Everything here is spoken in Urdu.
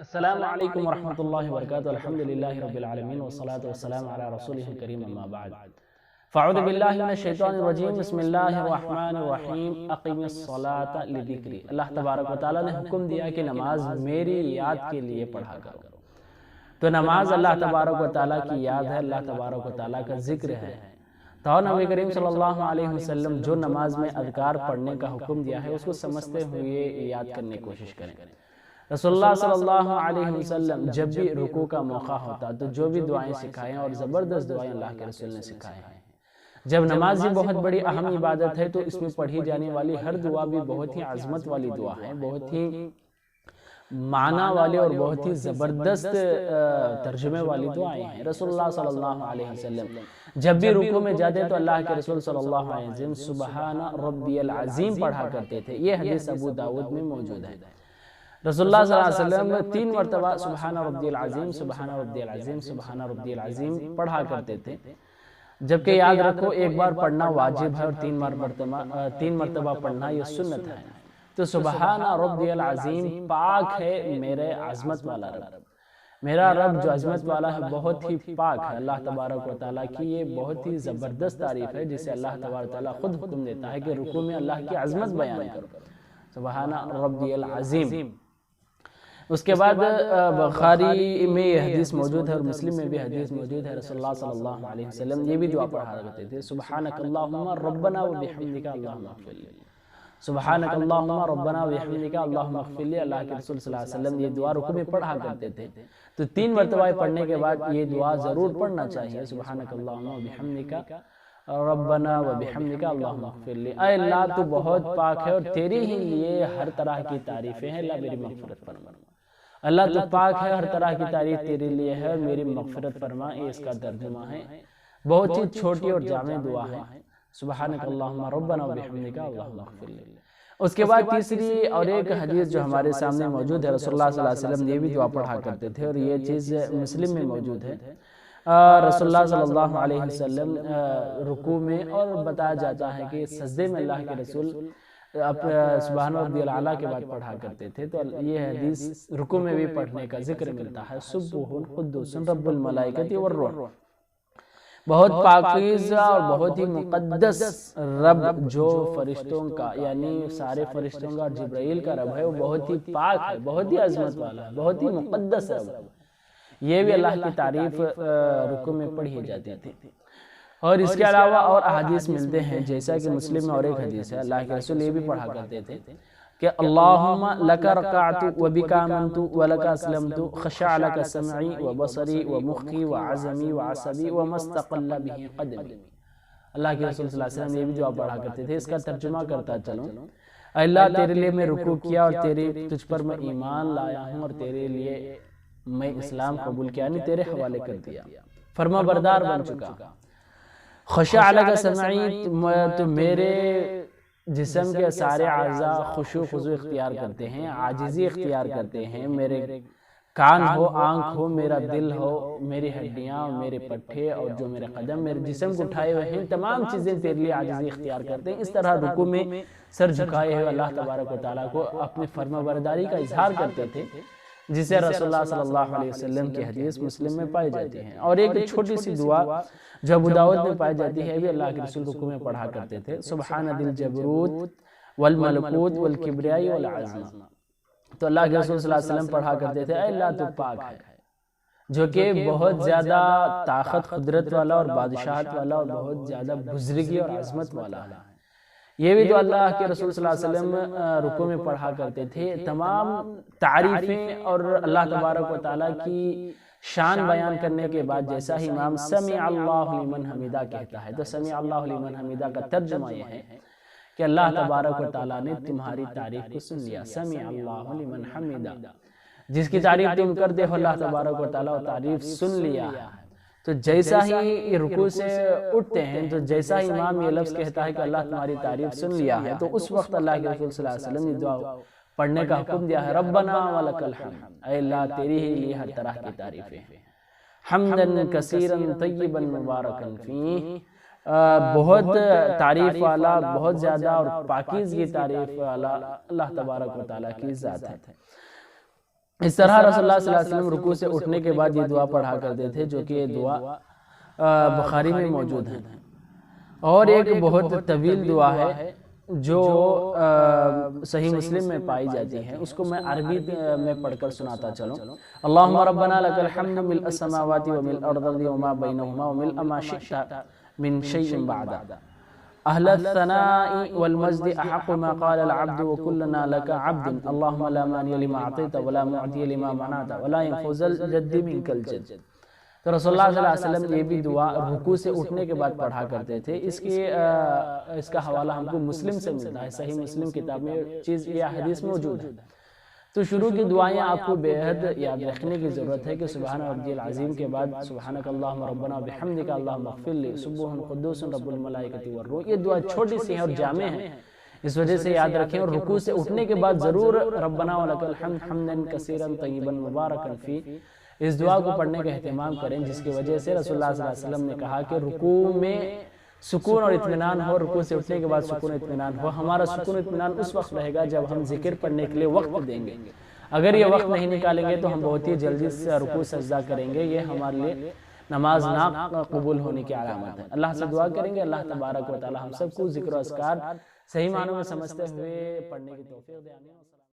السلام علیکم ورحمۃ اللہ وبرکاتہ۔ الحمدللہ رب العالمین والصلاة والسلام علی رسولہ الکریم، اما بعد فاعوذ باللہ من الشیطان الرجیم، بسم اللہ الرحمن الرحیم، اقم الصلاة لذکری۔ اللہ تبارک و تعالیٰ نے حکم دیا کہ نماز میری یاد کے لیے پڑھا کرو۔ تو نماز اللہ تبارک و تعالیٰ کی یاد ہے، اللہ تبارک و تعالیٰ کا ذکر ہے۔ تو نبی کریم صلی اللہ علیہ وسلم جو نماز میں اذکار پڑھنے کا حکم دیا ہے اس کو سمجھتے ہوئے یاد کرنے کی کوشش کریں۔ رسول اللہ صلی اللہ علیہ وسلم جب بھی رکوع کا موقع ہوتا تو جو بھی دعائیں سکھائیں اور زبردست دعائیں اللہ کے رسول نے سکھائے ہیں۔ جب نماز یہ بہت بڑی اہم عبادت ہے تو اس میں پڑھی جانے والی ہر دعا بھی بہت ہی عظمت والی دعا ہے، بہت ہی معنی والے اور بہت ہی زبردست ترجمے والی دعائیں ہیں۔ رسول اللہ صلی اللہ علیہ وسلم جب بھی رکوع میں جاتے تو اللہ کے رسول صلی اللہ علیہ وسلم سبحان ربی العظیم پڑھا کرتے تھے۔ یہ حدیث ابو داؤد میں موجود ہے۔ رسول اللہ صلی اللہ علیہ وسلم 3 مرتبہ سبحان ربی العظیم، سبحان ربی العظیم، سبحان ربی العظیم پڑھا کرتے تھے، جبکہ یاد رکھو ایک بار پڑھنا واجب ہے اور 3 مرتبہ پڑھنا یہ سنت ہے۔ تو سبحان ربی العظیم پاک ہے میرے عظمت والا رب، میرا رب جو عظمت والا ہے بہت ہی پاک ہے۔ اللہ تبارک و تعالیٰ کی یہ بہت ہی زبردست تعریف ہے جسے اللہ تبارک و تعالیٰ خود حکم دیتا ہے کہ رکوع میں اللہ کی عظمت بیان کرو، سبحان ربی العظیم۔ اس کے بعد بخاری میں یہ حدیث موجود ہے اور مسلم میں بھی حدیث موجود ہے۔ رسول اللہ صلی اللہ علیہ وسلم یہ بھی دعا پڑھا کرتے تھے، سبحانک اللہم ربنا و بحمدک اللہم اغفر لی، سبحانک اللہم ربنا و بحمدک اللہم اغفر لی۔ اللہ کے رسول صلی اللہ علیہ وسلم یہ دعا رکوع میں پڑھا کرتے تھے، تو 3 مرتبہ پڑھنے کے بعد یہ دعا ضرور پڑھنا چاہیے، سبحانک اللہم و بحمدک ربنا و بحمدک اللہم اغفر لی۔ اے اللہ تو بہت پاک ہے اور تیری ہی لیے ہر طرح کی تعریفیں ہیں، اللہ میری مغفرت فرما۔ اللہ تو پاک ہے، ہر طرح کی تعریف تیرے لیے ہے اور میری مغفرت فرما، یہ اس کا ترجمہ ہے۔ بہت ہی چھوٹی اور جامع دعا ہے، سبحانک اللہم ربنا و بحمدک اللہم اغفر لی۔ اس کے بعد تیسری اور ایک حدیث جو ہمارے سامنے موجود ہے، رسول اللہ صلی اللہ علیہ وسلم یہ بھی دعا پڑھا کرتے تھے اور یہ چیز مسلم میں موجود ہے۔ رسول اللہ صلی اللہ علیہ وسلم رکوع میں اور بتایا جاتا ہے کہ سجدے میں اللہ کے رسول سبحان ربی الاعلیٰ کے بعد پڑھا کرتے تھے، تو یہ حدیث رکوع میں بھی پڑھنے کا ذکر ملتا ہے، سبوح قدوس رب الملائکۃ والروح۔ بہت پاکیزہ اور بہت ہی مقدس رب جو فرشتوں کا یعنی سارے فرشتوں کا اور جبرائیل کا رب ہے، وہ بہت ہی پاک ہے، بہت ہی عظمت والا ہے، بہت ہی مقدس رب ہے۔ یہ بھی اللہ کی تعریف رکوع میں پڑھی جاتی تھی۔ اور اس کے علاوہ اور احادیث ملتے ہیں، جیسا کہ مسلم میں اور ایک حدیث ہے، اللہ کے رسول یہ بھی پڑھا کرتے تھے کہ اللہم لک رکعت و بک آمنت و لک اسلمت خشع لک سمعی و بصری و مخی و عظمی و عصبی و مستقل بہ قدمی۔ اللہ کے رسول صلی اللہ علیہ وسلم یہ بھی دعا پڑھا کرتے تھے۔ اس کا ترجمہ کرتا چلوں، اے اللہ تیرے لیے میں رکوع کیا اور تجھ پر میں ایمان لایا ہوں اور تیرے لیے میں اسلام قبول کیا، یعنی تیرے حوالے کر دیا، فرما بردار بن چکا۔ خشع لک سمعی، تو میرے جسم کے سارے اعضاء خشوع خضوع اختیار کرتے ہیں، عاجزی اختیار کرتے ہیں، میرے کان ہو، آنکھ ہو، میرا دل ہو، میری ہڈیاں، میرے پٹھے اور جو میرے قدم میرے جسم کو اٹھائے ہوئے ہیں، تمام چیزیں تیرے لیے عاجزی اختیار کرتے ہیں۔ اس طرح رکوع میں سر جھکائے ہوئے اللہ تبارک و تعالیٰ کو اپنی فرما برداری کا اظہار کرتے تھے، جسے رسول اللہ صلی اللہ علیہ وسلم کی حدیث مسلم میں پائی جاتی ہے۔ اور ایک چھوٹی سی دعا جو ابو داؤد میں پائی جاتی ہے، بھی اللہ کے رسول رکوع میں پڑھا کرتے تھے، سبحان ذی الجبروت والملکوت والکبریاء والعظمہ۔ تو اللہ کے رسول صلی اللہ علیہ وسلم پڑھا کرتے تھے، اے اللہ تو پاک ہے، جو کہ بہت زیادہ طاقت قدرت والا اور بادشاہت والا اور بہت زیادہ بزرگی اور عظمت والا ہے۔ یہ بھی جو اللہ کے رسول صلی اللہ علیہ وسلم رکوع میں پڑھا کرتے تھے، تمام تعریفیں اور اللہ تبارک و تعالیٰ کی شان بیان کرنے کے بعد جیسا ہی امام سمع اللہ لمن حمیدہ کہتا ہے، تو سمع اللہ لمن حمیدہ کا ترجمہ یہ ہے کہ اللہ تبارک و تعالیٰ نے تمہاری تعریف کو سن لیا، سمع اللہ لمن حمیدہ، جس کی تعریف تم کرتے ہو اللہ تبارک و تعالیٰ وہ تعریف سن لیا ہے۔ تو جیسا ہی رکوع سے اٹھتے ہیں، تو جیسا ہی امام یہ لفظ کہتا ہے کہ اللہ تمہاری تعریف سن لیا ہے، تو اس وقت اللہ کے رسول صلی اللہ علیہ وسلم نے دعا پڑھنے کا حکم دیا ہے، ربنا ولک الحمد، اے اللہ تیری ہی لیے ہر طرح کی تعریفیں ہیں، حمدن کثیرا طیبا مبارکا فیہ، بہت تعریف والا، بہت زیادہ اور پاکیزگی تعریف والا اللہ تبارک و تعالیٰ کی ذات ہے۔ اس طرح رسول اللہ صلی اللہ علیہ وسلم رکوع سے اٹھنے کے بعد یہ دعا پڑھا کرتے تھے، جو کہ یہ دعا بخاری میں موجود ہے، اور ایک بہت طویل دعا ہے جو صحیح مسلم میں پائی جاتی ہے، اس کو میں عربی میں پڑھ کر سناتا چلوں۔ اللہم ربنا لک الحمد ملء السماوات وملء الارض وما بینہما وملء ما شئت من شیء بعد، اہل الثناء والمجد احق ما قال العبد وکلنا لک عبد، اللہم لا مانع لما اعطیت ولا معطی لما منعت ولا ينفع ذا الجد منک الجد۔ تو رسول اللہ صلی اللہ علیہ وسلم یہ بھی دعا رکوع سے اٹھنے کے بعد پڑھا کرتے تھے۔ اس کا حوالہ ہم کو مسلم سے ملتا ہے، صحیح مسلم کتاب میں یہ حدیث موجود ہے۔ تو شروع کی دعائیں آپ کو بے حد یاد رکھنے کی ضرورت ہے کہ سبحان ربی العظیم کے بعد سبحانک اللہم ربنا بحمدک اللہم اغفر لی سبوح قدوس رب الملائکۃ والروح، یہ دعا چھوٹی سی ہے اور جامع ہے، اس وجہ سے یاد رکھیں۔ اور رکوع سے اٹھنے کے بعد ضرور ربنا ولک الحمد حمدا کثیرا طیبا مبارکا فیہ، اس دعا کو پڑھنے کا اہتمام کریں، جس کی وجہ سے رسول اللہ صلی اللہ علیہ وسلم نے کہا کہ رکوع میں سکون اور اطمینان ہو، رکوع سے اٹھنے کے بعد سکون اور اطمینان ہو۔ ہمارا سکون اطمینان اس وقت رہے گا جب ہم ذکر پڑھنے کے لیے وقت دیں گے، اگر یہ وقت نہیں نکالیں گے تو ہم بہت ہی جلدی سے رکوع سجدہ کریں گے، یہ ہمارے لیے نماز نہ قبول ہونے کی علامت ہے۔ اللہ سے دعا کریں گے اللہ تبارک و تعالی ہم سب کو ذکر و اذکار صحیح معنوں میں سمجھتے ہوئے پڑھنے کی توفیق دے۔ آمین۔